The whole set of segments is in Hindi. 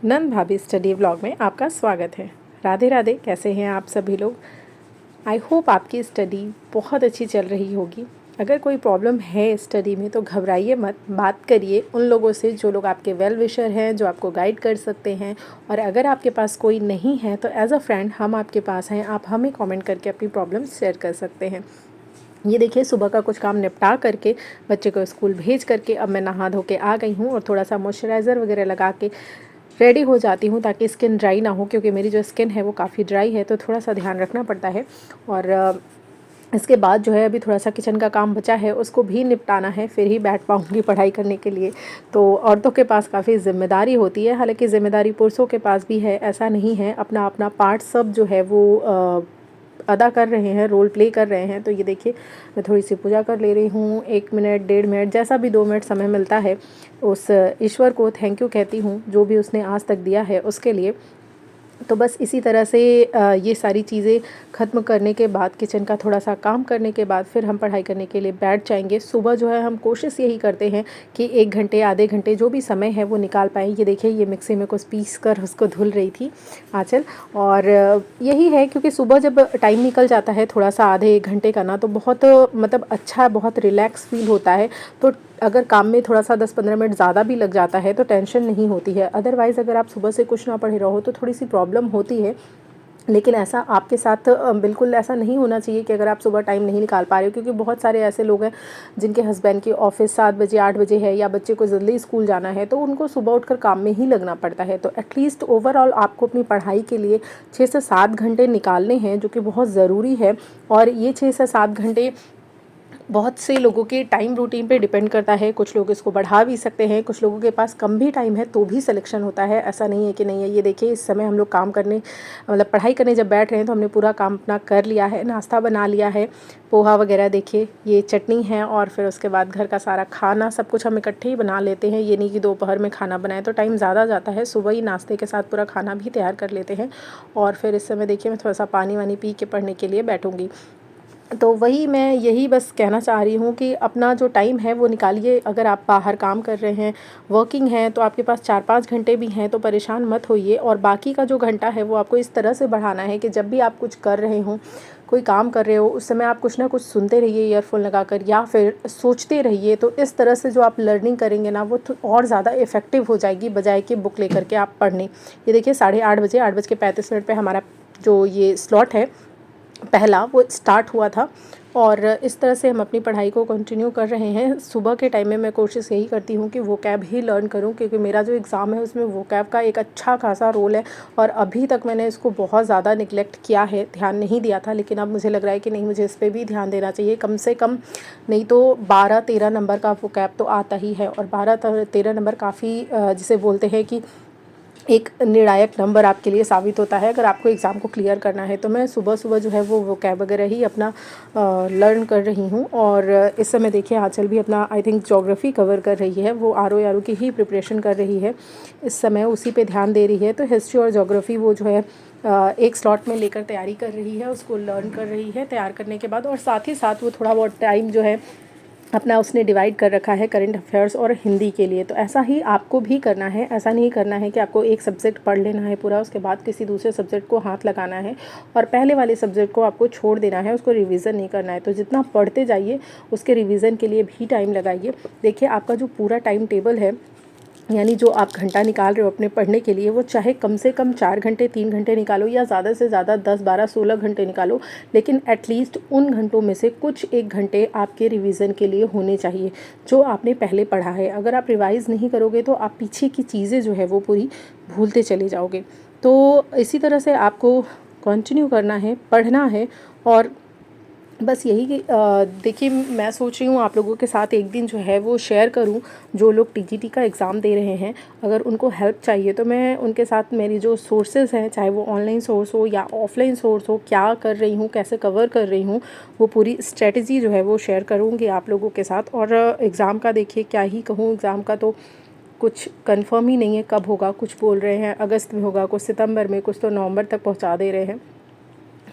नंद भाभी स्टडी व्लॉग में आपका स्वागत है। राधे राधे। कैसे हैं आप सभी लोग? आई होप आपकी स्टडी बहुत अच्छी चल रही होगी। अगर कोई प्रॉब्लम है स्टडी में तो घबराइए मत, बात करिए उन लोगों से जो लोग आपके वेल विशर हैं, जो आपको गाइड कर सकते हैं। और अगर आपके पास कोई नहीं है तो एज अ फ्रेंड हम आपके पास हैं, आप हमें कमेंट करके अपनी प्रॉब्लम शेयर कर सकते हैं। ये देखिए, सुबह का कुछ काम निपटा करके बच्चे को स्कूल भेज करके अब मैं नहा धो के आ गई हूँ और थोड़ा सा मॉइस्चराइज़र वगैरह लगा के रेडी हो जाती हूँ ताकि स्किन ड्राई ना हो, क्योंकि मेरी जो स्किन है वो काफ़ी ड्राई है, तो थोड़ा सा ध्यान रखना पड़ता है। और इसके बाद जो है अभी थोड़ा सा किचन का काम बचा है, उसको भी निपटाना है, फिर ही बैठ पाऊँगी पढ़ाई करने के लिए। तो औरतों के पास काफ़ी ज़िम्मेदारी होती है, हालांकि ज़िम्मेदारी पुरुषों के पास भी है, ऐसा नहीं है। अपना अपना पार्ट सब जो है वो अदा कर रहे हैं, रोल प्ले कर रहे हैं। तो ये देखिए, मैं थोड़ी सी पूजा कर ले रही हूँ, 1 मिनट 1.5 मिनट जैसा भी 2 मिनट समय मिलता है उस ईश्वर को थैंक यू कहती हूँ, जो भी उसने आज तक दिया है उसके लिए। तो बस इसी तरह से ये सारी चीज़ें ख़त्म करने के बाद, किचन का थोड़ा सा काम करने के बाद फिर हम पढ़ाई करने के लिए बैठ जाएंगे। सुबह जो है हम कोशिश यही करते हैं कि 1 घंटे आधे घंटे जो भी समय है वो निकाल पाएँ। ये देखिए, ये मिक्सी में कुछ पीस कर उसको धुल रही थी आँचल। और यही है, क्योंकि सुबह जब टाइम निकल जाता है थोड़ा सा आधे 1 घंटे का ना, तो बहुत मतलब अच्छा, बहुत रिलैक्स फील होता है। तो अगर काम में थोड़ा सा 10-15 मिनट ज़्यादा भी लग जाता है तो टेंशन नहीं होती है। अदरवाइज़ अगर आप सुबह से कुछ ना पढ़े रहो तो थोड़ी सी प्रॉब्लम होती है। लेकिन ऐसा आपके साथ बिल्कुल ऐसा नहीं होना चाहिए कि अगर आप सुबह टाइम नहीं निकाल पा रहे हो, क्योंकि बहुत सारे ऐसे लोग हैं जिनके हस्बैंड की ऑफिस 7 बजे 8 बजे है, या बच्चे को जल्दी स्कूल जाना है, तो उनको सुबह उठकर काम में ही लगना पड़ता है। तो एटलीस्ट ओवरऑल आपको अपनी पढ़ाई के लिए 6 से 7 घंटे निकालने हैं, जो कि बहुत ज़रूरी है। और ये 6 से 7 घंटे बहुत से लोगों के टाइम रूटीन पे डिपेंड करता है। कुछ लोग इसको बढ़ा भी सकते हैं, कुछ लोगों के पास कम भी टाइम है तो भी सिलेक्शन होता है, ऐसा नहीं है कि नहीं है। ये देखिए, इस समय हम लोग काम करने, मतलब पढ़ाई करने जब बैठ रहे हैं तो हमने पूरा काम अपना कर लिया है, नाश्ता बना लिया है, पोहा वगैरह, देखिए ये चटनी है, और फिर उसके बाद घर का सारा खाना सब कुछ हम इकट्ठे ही बना लेते हैं। ये नहीं कि दोपहर में खाना बनाए तो टाइम ज़्यादा जाता है, सुबह ही नाश्ते के साथ पूरा खाना भी तैयार कर लेते हैं। और फिर इस समय देखिए, मैं थोड़ा सा पानी वानी पी के पढ़ने के लिए बैठूँगी। तो वही मैं यही बस कहना चाह रही हूँ कि अपना जो टाइम है वो निकालिए। अगर आप बाहर काम कर रहे हैं, वर्किंग हैं, तो आपके पास 4-5 घंटे भी हैं तो परेशान मत होइए। और बाकी का जो घंटा है वो आपको इस तरह से बढ़ाना है कि जब भी आप कुछ कर रहे हों, कोई काम कर रहे हो, उस समय आप कुछ ना कुछ सुनते रहिए ईयरफोन लगाकर, या फिर सोचते रहिए। तो इस तरह से जो आप लर्निंग करेंगे ना, वो और ज़्यादा इफ़ेक्टिव हो जाएगी, बजाय कि बुक लेकर के आप पढ़ने। ये देखिए, 8:30 बजे, 8:35 पे हमारा जो ये स्लॉट है पहला, वो स्टार्ट हुआ था। और इस तरह से हम अपनी पढ़ाई को कंटिन्यू कर रहे हैं। सुबह के टाइम में मैं कोशिश यही करती हूँ कि वोकैब ही लर्न करूँ, क्योंकि मेरा जो एग्ज़ाम है उसमें वोकैब का एक अच्छा खासा रोल है। और अभी तक मैंने इसको बहुत ज़्यादा निगलेक्ट किया है, ध्यान नहीं दिया था, लेकिन अब मुझे लग रहा है कि नहीं, मुझे इस पर भी ध्यान देना चाहिए। कम से कम नहीं तो 12-13 नंबर का वोकैब तो आता ही है, और 12-13 नंबर काफ़ी जिसे बोलते हैं कि एक निर्णायक नंबर आपके लिए साबित होता है अगर आपको एग्ज़ाम को क्लियर करना है। तो मैं सुबह सुबह जो है वो वोकैब वगैरह ही अपना लर्न कर रही हूँ। और इस समय देखिए, आंचल भी अपना आई थिंक ज्योग्राफी कवर कर रही है, वो आर ओ की ही प्रिपरेशन कर रही है इस समय, उसी पे ध्यान दे रही है। तो हिस्ट्री और ज्योग्राफी वो जो है एक स्लॉट में लेकर तैयारी कर रही है, उसको लर्न कर रही है तैयार करने के बाद। और साथ ही साथ वो थोड़ा बहुत टाइम जो है अपना उसने डिवाइड कर रखा है करंट अफेयर्स और हिंदी के लिए। तो ऐसा ही आपको भी करना है, ऐसा नहीं करना है कि आपको एक सब्जेक्ट पढ़ लेना है पूरा, उसके बाद किसी दूसरे सब्जेक्ट को हाथ लगाना है, और पहले वाले सब्जेक्ट को आपको छोड़ देना है, उसको रिवीजन नहीं करना है। तो जितना पढ़ते जाइए उसके रिवीजन के लिए भी टाइम लगाइए। देखिए, आपका जो पूरा टाइम टेबल है, यानी जो आप घंटा निकाल रहे हो अपने पढ़ने के लिए, वो चाहे कम से कम 4 घंटे 3 घंटे निकालो, या ज़्यादा से ज़्यादा 10-12-16 घंटे निकालो, लेकिन एटलीस्ट उन घंटों में से कुछ 1 घंटे आपके रिवीजन के लिए होने चाहिए, जो आपने पहले पढ़ा है। अगर आप रिवाइज़ नहीं करोगे तो आप पीछे की चीज़ें जो है वो पूरी भूलते चले जाओगे। तो इसी तरह से आपको कंटिन्यू करना है, पढ़ना है। और बस यही कि देखिए, मैं सोच रही हूँ आप लोगों के साथ एक दिन जो है वो शेयर करूँ, जो लोग टीजीटी का एग्ज़ाम दे रहे हैं, अगर उनको हेल्प चाहिए तो मैं उनके साथ मेरी जो सोर्सेज़ हैं, चाहे वो ऑनलाइन सोर्स हो या ऑफलाइन सोर्स हो, क्या कर रही हूँ, कैसे कवर कर रही हूँ, वो पूरी स्ट्रेटजी जो है वो शेयर करूँगी आप लोगों के साथ। और एग्ज़ाम का देखिए, क्या ही कहूँ, एग्ज़ाम का तो कुछ कंफर्म ही नहीं है कब होगा। कुछ बोल रहे हैं अगस्त में होगा, कुछ सितंबर में, कुछ तो नवंबर तक पहुंचा दे रहे हैं।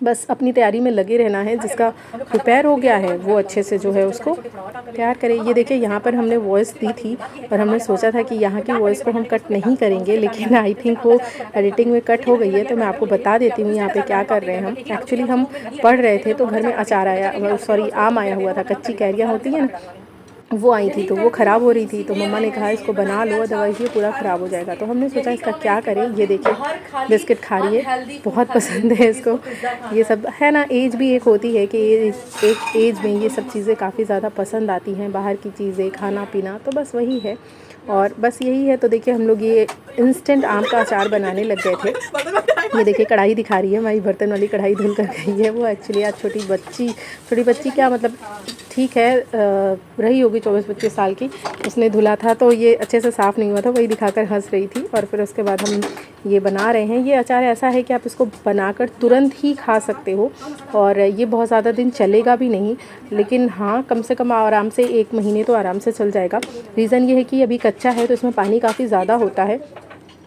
बस अपनी तैयारी में लगे रहना है। जिसका प्रिपेयर हो गया है वो अच्छे से जो है उसको तैयार करें। ये देखिए यहाँ पर हमने वॉइस दी थी और हमने सोचा था कि यहाँ की वॉइस को हम कट नहीं करेंगे, लेकिन आई थिंक वो एडिटिंग में कट हो गई है। तो मैं आपको बता देती हूँ यहाँ पे क्या कर रहे हैं हम। एक्चुअली हम पढ़ रहे थे तो घर में अचार आया, सॉरी आम आया हुआ था, कच्ची कैरियाँ होती हैं ना, वो आई थी तो वो ख़राब हो रही थी। तो मम्मा ने कहा इसको बना लो, अदरवाइज़ ये पूरा ख़राब हो जाएगा। तो हमने सोचा इसका क्या करें। ये देखिए बिस्किट खा रही है, बहुत पसंद है इसको। ये सब है ना, एज भी एक होती है कि एक एज में ये सब चीज़ें काफ़ी ज़्यादा पसंद आती हैं, बाहर की चीज़ें खाना पीना, तो बस वही है और बस यही है। तो देखिए हम लोग ये इंस्टेंट आम का अचार बनाने लग गए थे। ये देखिए कढ़ाई दिखा रही है, हमारी बर्तन वाली कढ़ाई धुल कर गई है। वो एक्चुअली आज छोटी बच्ची क्या मतलब ठीक है रही होगी 24-25 साल की, उसने धुला था तो ये अच्छे से साफ़ नहीं हुआ था, वही दिखाकर हंस रही थी। और फिर उसके बाद हम ये बना रहे हैं। ये अचार ऐसा है कि आप इसको बनाकर तुरंत ही खा सकते हो और ये बहुत ज़्यादा दिन चलेगा भी नहीं, लेकिन हाँ कम से कम आराम से 1 महीने तो आराम से चल जाएगा। रीज़न ये है कि अभी कच्चा है तो इसमें पानी काफ़ी ज़्यादा होता है,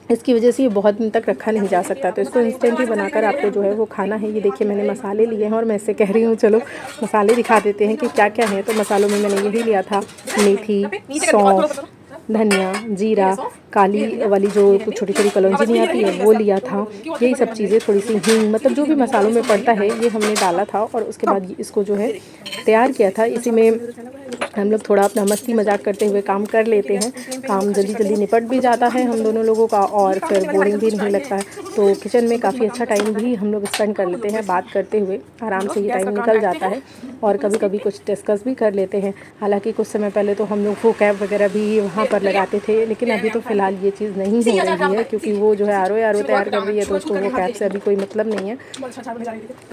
इसकी वजह से ये बहुत दिन तक रखा नहीं जा सकता। तो इसको इंस्टेंट ही बनाकर आपको जो है वो खाना है। ये देखिए मैंने मसाले लिए हैं और मैं इससे कह रही हूँ चलो मसाले दिखा देते हैं कि क्या क्या है। तो मसालों में मैंने यही लिया था, मेथी, सौंफ, धनिया, जीरा, काली वाली जो छोटी छोटी कलौंजी नहीं आती है वो लिया था। यही सब चीज़ें, थोड़ी सी हींग, मतलब जो भी मसालों में पड़ता है ये हमने डाला था और उसके बाद इसको जो है तैयार किया था। इसी में हम लोग थोड़ा अपना मस्ती मजाक करते हुए काम कर लेते हैं। काम जल्दी जल्दी निपट भी जाता है हम दोनों लोगों का और फिर बोरिंग भी नहीं लगता है। तो किचन में काफ़ी अच्छा टाइम भी हम लोग स्पेंड कर लेते हैं, बात करते हुए आराम से ये टाइम निकल जाता है और कभी कभी कुछ डिस्कस भी कर लेते हैं। हालांकि कुछ समय पहले तो हम लोग वो कैब वगैरह भी वहाँ पर लगाते थे, लेकिन अभी तो फ़िलहाल ये चीज़ नहीं हो रही है क्योंकि वो जो है आर तैयार कर रही है तो उसको वो कैब से अभी कोई मतलब नहीं है,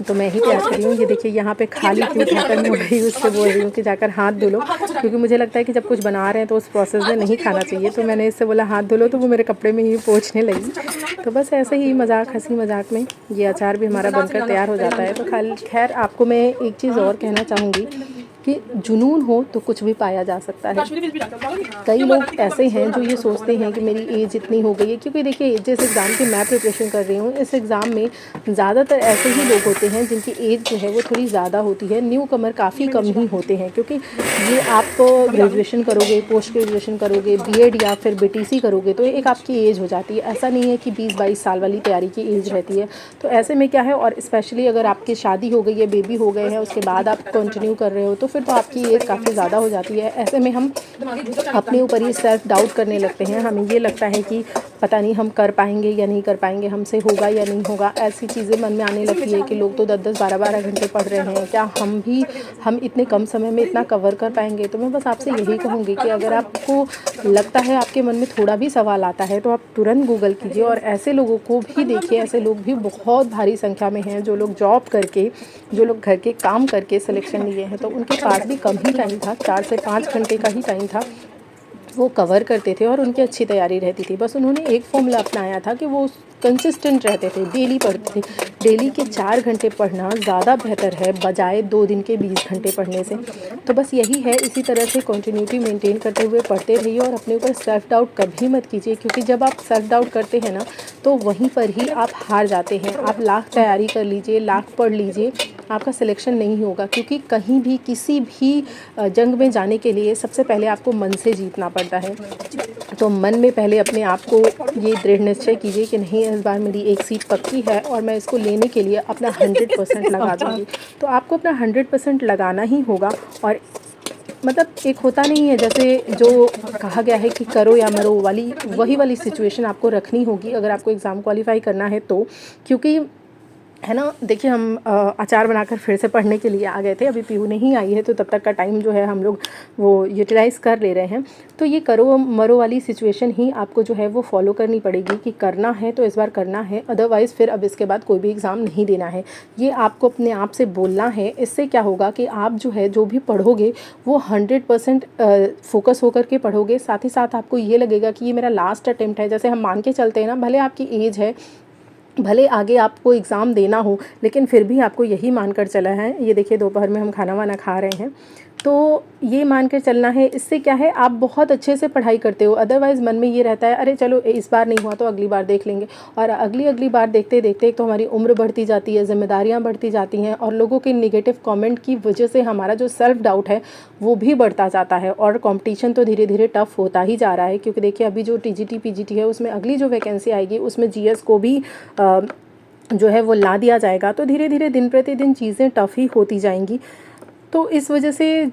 तो मैं ही तैयार कर रही हूँ। ये देखिए यहाँ पे खाली प्लेट ढक्कन हो रही है, उससे बोल रही हूँ कि जाकर हाथ धो लो, क्योंकि मुझे लगता है कि जब कुछ बना रहे हैं तो उस प्रोसेस में नहीं खाना चाहिए। तो मैंने इससे बोला हाथ धो लो, तो वो मेरे कपड़े में ही पोंछने लगी। तो बस ऐसे ही मजाक, हंसी मजाक में ये अचार भी हमारा बनकर तैयार हो जाता है। तो खैर आपको मैं एक चीज़ और कहना चाहूँगी कि जुनून हो तो कुछ भी पाया जा सकता है। कई लोग ऐसे हैं जो ये सोचते हैं कि मेरी एज इतनी हो गई है, क्योंकि देखिए जिस एग्ज़ाम की मैं प्रिपरेशन कर रही हूँ, इस एग्ज़ाम में ज़्यादातर ऐसे ही लोग होते हैं जिनकी एज जो है वो थोड़ी ज़्यादा होती है। न्यू कमर काफ़ी कम ही होते हैं, क्योंकि ये आप ग्रेजुएशन करोगे, पोस्ट ग्रेजुएशन करोगे, बीएड या फिर बीटीसी करोगे तो एक आपकी एज हो जाती है। ऐसा नहीं है कि 20-22 साल वाली तैयारी की एज रहती है। तो ऐसे में क्या है, और स्पेशली अगर आपकी शादी हो गई है, बेबी हो गए हैं, उसके बाद आप कंटिन्यू कर रहे हो तो फिर तो आपकी एज काफ़ी ज़्यादा हो जाती है। ऐसे में हम अपने ऊपर ही सेल्फ डाउट करने लगते हैं। हमें ये लगता है कि पता नहीं हम कर पाएंगे या नहीं कर पाएंगे, हमसे होगा या नहीं होगा। ऐसी चीज़ें मन में आने लगती है कि लोग तो 10-10, 12-12 घंटे पढ़ रहे हैं, क्या हम इतने कम समय में इतना कवर कर पाएंगे। तो मैं बस आपसे यही कहूँगी कि अगर आपको लगता है, आपके मन में थोड़ा भी सवाल आता है, तो आप तुरंत गूगल कीजिए। और ऐसे लोगों को भी देखिए, ऐसे लोग भी बहुत भारी संख्या में हैं जो लोग जॉब करके, जो लोग घर के काम करके सिलेक्शन लिए हैं, तो उनके पास भी कम ही टाइम था, 4 से 5 घंटे का ही टाइम था, वो कवर करते थे और उनकी अच्छी तैयारी रहती थी। बस उन्होंने एक फॉर्मूला अपनाया था कि वो कंसिस्टेंट रहते थे, डेली पढ़ते थे। डेली के 4 घंटे पढ़ना ज़्यादा बेहतर है बजाय 2 दिन के 20 घंटे पढ़ने से। तो बस यही है, इसी तरह से कंटिन्यूटी मेंटेन करते हुए पढ़ते रहिए और अपने ऊपर सेल्फ डाउट कभी मत कीजिए, क्योंकि जब आप सेल्फ डाउट करते हैं ना तो वहीं पर ही आप हार जाते हैं। आप लाख तैयारी कर लीजिए, लाख पढ़ लीजिए, आपका सिलेक्शन नहीं होगा। क्योंकि कहीं भी किसी भी जंग में जाने के लिए सबसे पहले आपको मन से जीतना पड़ता है। तो मन में पहले अपने आप को ये दृढ़ निश्चय कीजिए कि नहीं, इस बार मेरी एक सीट पक्की है और मैं इसको लेने के लिए अपना 100% लगा दूँगी। तो आपको अपना 100% लगाना ही होगा। और मतलब एक होता नहीं है, जैसे जो कहा गया है कि करो या मरो वाली, वही वाली सिचुएशन आपको रखनी होगी अगर आपको एग्ज़ाम क्वालिफाई करना है तो। क्योंकि है ना, देखिए हम अचार बनाकर फिर से पढ़ने के लिए आ गए थे। अभी पीहू नहीं आई है तो तब तक का टाइम जो है हम लोग वो यूटिलाइज़ कर ले रहे हैं। तो ये करो मरो वाली सिचुएशन ही आपको जो है वो फॉलो करनी पड़ेगी कि करना है तो इस बार करना है, अदरवाइज़ फिर अब इसके बाद कोई भी एग्ज़ाम नहीं देना है। ये आपको अपने आप से बोलना है। इससे क्या होगा कि आप जो है जो भी पढ़ोगे वो 100% फोकस होकर के पढ़ोगे। साथ ही साथ आपको ये लगेगा कि ये मेरा लास्ट अटेम्प्ट है। जैसे हम मान के चलते हैं ना, भले आपकी एज है, भले आगे आपको एग्ज़ाम देना हो, लेकिन फिर भी आपको यही मानकर चला है। ये देखिए दोपहर में हम खाना वाना खा रहे हैं, तो ये मान कर चलना है, इससे क्या है आप बहुत अच्छे से पढ़ाई करते हो। अदरवाइज़ मन में ये रहता है अरे चलो इस बार नहीं हुआ तो अगली बार देख लेंगे, और अगली बार देखते देखते एक तो हमारी उम्र बढ़ती जाती है, जिम्मेदारियां बढ़ती जाती हैं, और लोगों के नेगेटिव कमेंट की वजह से हमारा जो सेल्फ डाउट है वो भी बढ़ता जाता है। और कंपटीशन तो धीरे धीरे टफ होता ही जा रहा है, क्योंकि देखिए अभी जो टीजीटी पीजीटी है उसमें अगली जो वैकेंसी आएगी उसमें जीएस को भी जो है वो ला दिया जाएगा। तो धीरे धीरे दिन प्रतिदिन चीज़ें टफ ही होती जाएंगी। तो इस वजह से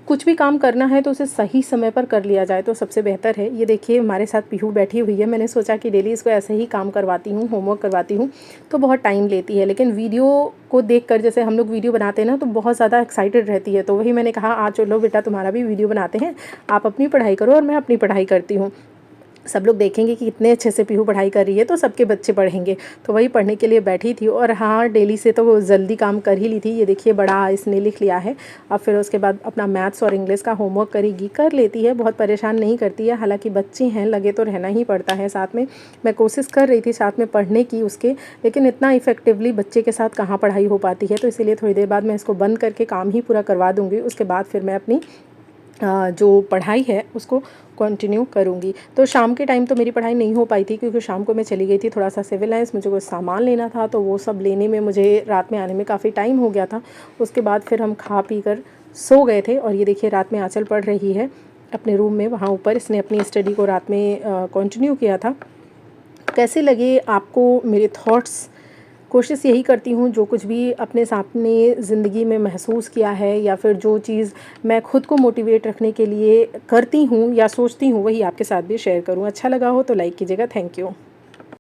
कुछ भी काम करना है तो उसे सही समय पर कर लिया जाए तो सबसे बेहतर है। ये देखिए हमारे साथ पीहू बैठी हुई है, मैंने सोचा कि डेली इसको ऐसे ही काम करवाती हूँ, होमवर्क करवाती हूँ, तो बहुत टाइम लेती है, लेकिन वीडियो को देखकर जैसे हम लोग वीडियो बनाते हैं ना तो बहुत ज़्यादा एक्साइटेड रहती है। तो वही मैंने कहा आ चलो बेटा तुम्हारा भी वीडियो बनाते हैं, आप अपनी पढ़ाई करो और मैं अपनी पढ़ाई करती हूँ। सब लोग देखेंगे कि कितने अच्छे से पीहू पढ़ाई कर रही है तो सबके बच्चे पढ़ेंगे। तो वही पढ़ने के लिए बैठी थी, और हाँ डेली से तो वो जल्दी काम कर ही ली थी। ये देखिए बड़ा इसने लिख लिया है। अब फिर उसके बाद अपना मैथ्स और इंग्लिश का होमवर्क करेगी, कर लेती है, बहुत परेशान नहीं करती है। हालांकि बच्चे हैं, लगे तो रहना ही पड़ता है साथ में। मैं कोशिश कर रही थी साथ में पढ़ने की उसके, लेकिन इतना इफेक्टिवली बच्चे के साथ कहाँ पढ़ाई हो पाती है। तो इसीलिए थोड़ी देर बाद मैं इसको बंद करके काम ही पूरा करवा दूँगी, उसके बाद फिर मैं अपनी जो पढ़ाई है उसको कंटिन्यू करूँगी। तो शाम के टाइम तो मेरी पढ़ाई नहीं हो पाई थी, क्योंकि शाम को मैं चली गई थी थोड़ा सा सिविल लाइंस, मुझे कुछ सामान लेना था, तो वो सब लेने में मुझे रात में आने में काफ़ी टाइम हो गया था। उसके बाद फिर हम खा पी कर सो गए थे। और ये देखिए रात में आंचल पढ़ रही है अपने रूम में, वहाँ ऊपर इसने अपनी स्टडी को रात में कंटिन्यू किया था। कैसे लगे आपको मेरे थॉट्स? कोशिश यही करती हूँ जो कुछ भी अपने सामने ज़िंदगी में महसूस किया है, या फिर जो चीज़ मैं खुद को मोटिवेट रखने के लिए करती हूँ या सोचती हूँ, वही आपके साथ भी शेयर करूँ। अच्छा लगा हो तो लाइक कीजिएगा। Thank you.